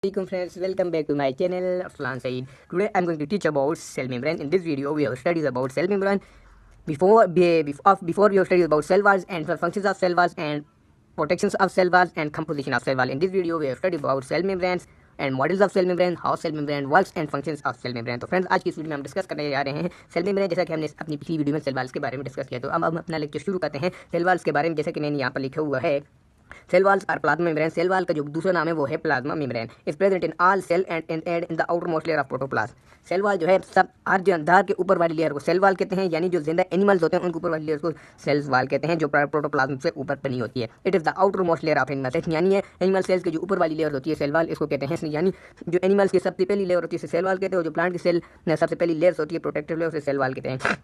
Welcome friends, welcome back to my channel Aflan Saeed. Today I'm going to teach about cell membrane. In this video we have studied about cell membrane. Before we have studied about cell walls and the functions of cell walls and protections of cell walls and composition of cell wall. In this video we have studied about cell membranes and models of cell membrane, how cell membrane works and functions of cell membrane. तो friends आज की इस video में हम discuss करने जा रहे हैं सेल मेम्ब्रेन। जैसा कि हमने अपनी पिछली वीडियो में सेल वॉल्स के बारे में डिस्कस किया, तो अब हम अपना लेक्चर शुरू करते हैं सेल वॉल्स के बारे में। जैसा कि मैंने यहाँ पर लिखा हुआ है, cell walls are plasma membrane. Cell wall का जो दूसरा नाम है वो है plasma membrane. Is present in all cell and in the outer most layer of protoplasm. Cell wall जो है सब हर जो अंदर के ऊपर वाली लेयर को सेल वॉल कहते हैं, यानी जो जिंदा एनिमल्स होते हैं उनके ऊपर वाली लेयर को सेल वॉल कहते हैं, जो प्रोटोप्लाज्म से ऊपर बनी होती है। It is the outer most layer of animal cells, यानी एनिमल सेल्स के जो ऊपर वाली लेयर होती है सेल वॉल, इसको कहते हैं। यानी जो एनिमल्स की सबसे पहली लेयर होती है सेल वॉल कहते हैं, जो प्लांट की सेल सबसे पहली लेयर्स होती है प्रोटेक्टिव लेयर, उसे सेल वॉल कहते हैं।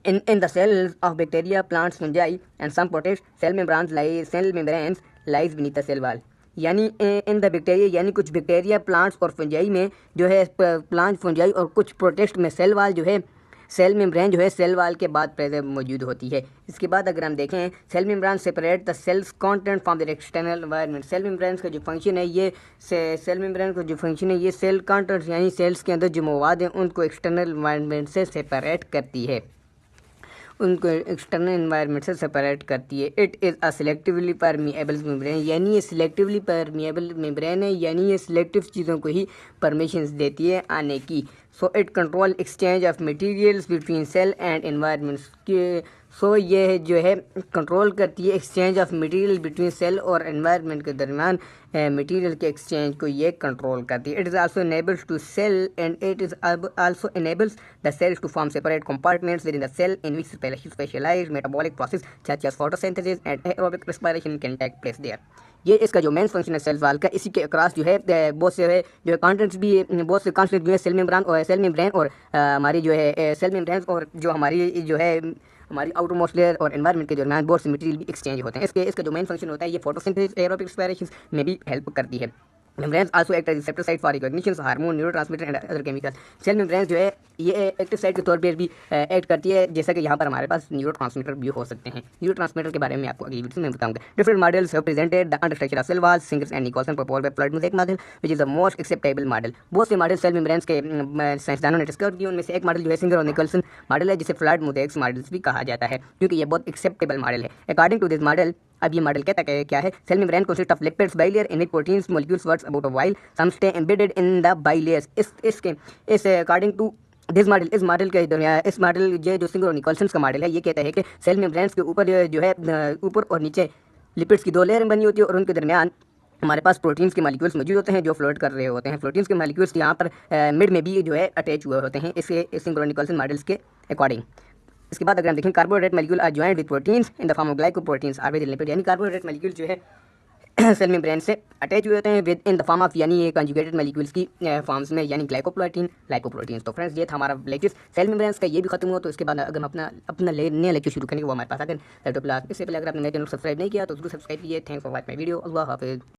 In the cells of bacteria, plants, fungi, and some protists, cell membranes lies beneath the cell wall. यानी इन द बैक्टीरिया, यानी कुछ बैक्टीरिया, प्लांट्स और फंजाई में जो है प्लांट, फंजाई और कुछ प्रोटेस्ट में सेल वाल जो है सेल मेम्ब्रेन जो है सेल वाल के बाद प्रेजेंट मौजूद होती है। इसके बाद अगर हम देखें, cell membrane separate the cells content from the external environment. Cell membrane का जो फंक्शन है ये सेल मेम्ब्रेन का जो फंक्शन है ये सेल कंटेंट यानी सेल्स के अंदर जो मवाद हैं उनको एक्सटर्नल एनवायरनमेंट से सेपरेट करती है, उनको एक्सटर्नल एनवायरनमेंट से सेपरेट करती है। It is a selectively permeable membrane, यानी ये सिलेक्टिवली परमिएबल मेम्ब्रेन है, यानी ये सिलेक्टिव चीज़ों को ही परमिशंस देती है आने की। So it control exchange of materials between cell and environments के। सो ये जो है कंट्रोल करती है exchange of material between cell और एनवायरनमेंट के दरमियान मटेरियल के एक्सचेंज को ये कंट्रोल करती है। It is also enables to cell and it is also enables the cells to form separate compartments within the cell in which specialized metabolic process such as photosynthesis and aerobic respiration can take place there. ये इसका जो main function है cell wall का, इसी के across जो है बहुत से है जो है कंटेंट्स भी, बहुत से कॉन्सेप्ट जो है सेल मेम्ब्रेन और हमारी जो है सेल मेम्ब्रेन और जो हमारी जो है हमारी आउटर मोस्ट लेयर और एनवायरनमेंट के दरमियान बहुत से मटेरियल भी एक्सचेंज होते हैं। इसका जो मेन फंक्शन होता है ये फोटोसिंथेसिस, एरोबिक रेस्पिरेशन में भी हेल्प करती है। Membranes also act as receptor site for recognition hormone, neurotransmitter and other chemical. Cell membranes जो है ये एक्टिव साइट के तौर पर भी एक्ट करती है, जैसा कि यहाँ पर हमारे पास न्यूरोट्रांसमीटर भी हो सकते हैं। न्यूरोट्रांसमीटर के बारे में आपको अगली वीडियो में बताऊंगा। Different models have presented the understructure of cell walls. Singers and Nicolson propose by fluid mosaic model which is the most acceptable model. बहुत से मॉडल सेल मेम्ब्रेन्स के साइंसदानों ने डिस्कवर किए, उनमें से एक मॉडल जो है सिंगर और निकोल्सन मॉडल है, जिसे फ्लड मोज़ेक मॉडल्स भी कहा जाता है, क्योंकि ये बहुत एक्सेप्टेबल मॉडल है। अकॉर्डिंग टू दिस मॉडल, अब ये मॉडल कहता है क्या है, cell membrane consist of lipids bilayer in which proteins molecules works about a while some stay embedded in the bilayers. इस अकॉर्डिंग टू दिस मॉडल, इस model के दरमियान इस मॉडल जो सिंगर और निकोल्सन का मॉडल है, ये कहता है कि सेल मेम्ब्रेन्स के ऊपर जो है ऊपर और नीचे लिपिड्स की दो लेयर बनी होती है और उनके दरमियान हमारे पास प्रोटीन्स के मॉलिक्यूल्स मौजूद होते हैं जो फ्लोट कर रहे होते हैं। प्रोटीन्स के मॉलिक्यूल्स यहाँ पर मिड में भी जो है अटैच हुए होते हैं इसके सिंगर और निकोल्सन मॉडल्स के अकॉर्डिंग। इसके बाद अगर हम देखें, carbohydrate molecule are joined with proteins in the form of glycoproteins or with lipid, यानी कार्बोहाइड्रेट मॉलिक्यूल जो है सेल मेम्ब्रेन से अटैच हुए होते हैं with in the form of, यानी ये कंजुगेटेड मॉलिक्यूल्स की फॉर्म्स में, यानी ग्लाइकोप्रोटीन्स। तो फ्रेंड्स ये था हमारा लेक्चर सेल मेम्ब्रेन्स का, ये भी खत्म हुआ। तो इसके बाद अगर हम अपना नया लेक्चर शुरू करेंगे वो हमारे पास आकर। इससे पहले अगर आपने मेरे चैनल को सब्सक्राइब नहीं किया तो जरूर सब्सक्राइब कीजिए। Thanks for watching my video. अल्लाह हाफिज़।